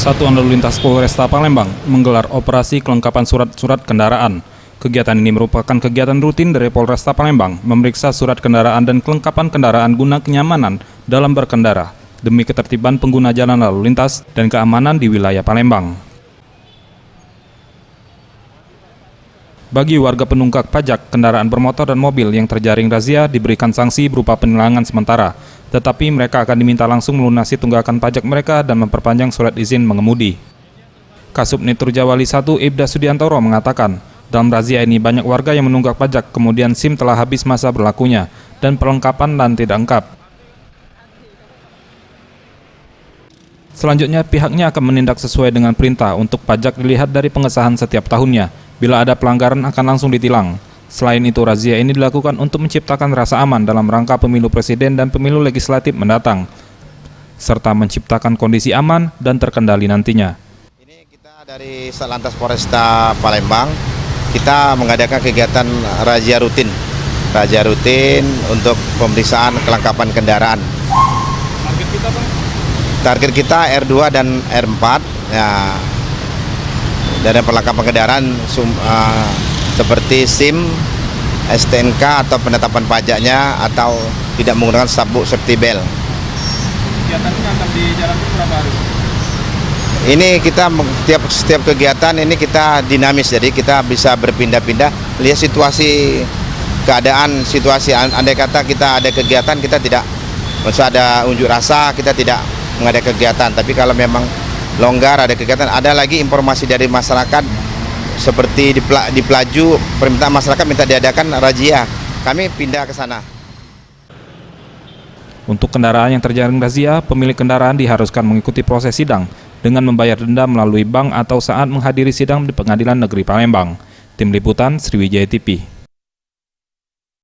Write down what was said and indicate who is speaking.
Speaker 1: Satuan Lalu Lintas Polresta Palembang menggelar operasi kelengkapan surat-surat kendaraan. Kegiatan ini merupakan kegiatan rutin dari Polresta Palembang, memeriksa surat kendaraan dan kelengkapan kendaraan guna kenyamanan dalam berkendara, demi ketertiban pengguna jalan lalu lintas dan keamanan di wilayah Palembang. Bagi warga penunggak pajak kendaraan bermotor dan mobil yang terjaring razia diberikan sanksi berupa penilangan sementara, tetapi mereka akan diminta langsung melunasi tunggakan pajak mereka dan memperpanjang surat izin mengemudi. Kasubnit Turjawali 1 Ibda Sudiantoro mengatakan, dalam razia ini banyak warga yang menunggak pajak kemudian SIM telah habis masa berlakunya dan perlengkapan dan tidak lengkap. Selanjutnya pihaknya akan menindak sesuai dengan perintah untuk pajak dilihat dari pengesahan setiap tahunnya. Bila ada pelanggaran akan langsung ditilang. Selain itu, razia ini dilakukan untuk menciptakan rasa aman dalam rangka pemilu presiden dan pemilu legislatif mendatang, serta menciptakan kondisi aman dan terkendali nantinya.
Speaker 2: Ini kita dari Satlantas Polresta Palembang, kita mengadakan kegiatan razia rutin untuk pemeriksaan kelengkapan kendaraan.
Speaker 1: Target kita, Bang?
Speaker 2: Target kita R2 dan R4, ya. Dan perlengkapan kendaraan seperti SIM, STNK atau penetapan pajaknya atau tidak menggunakan sabuk safety belt.
Speaker 1: Kegiatan ini akan dijalankan berapa hari?
Speaker 2: Ini kita setiap kegiatan ini kita dinamis, jadi kita bisa berpindah-pindah, lihat situasi keadaan, situasi. Andai kata kita ada kegiatan, kita tidak, maksud ada unjuk rasa, kita tidak mengadakan kegiatan. Tapi kalau memang longgar ada kegiatan, ada lagi informasi dari masyarakat seperti di Pelaju, permintaan masyarakat minta diadakan razia, kami pindah ke sana.
Speaker 1: Untuk kendaraan yang terjaring razia, pemilik kendaraan diharuskan mengikuti proses sidang dengan membayar denda melalui bank atau saat menghadiri sidang di Pengadilan Negeri Palembang. Tim Liputan Sriwijaya TV.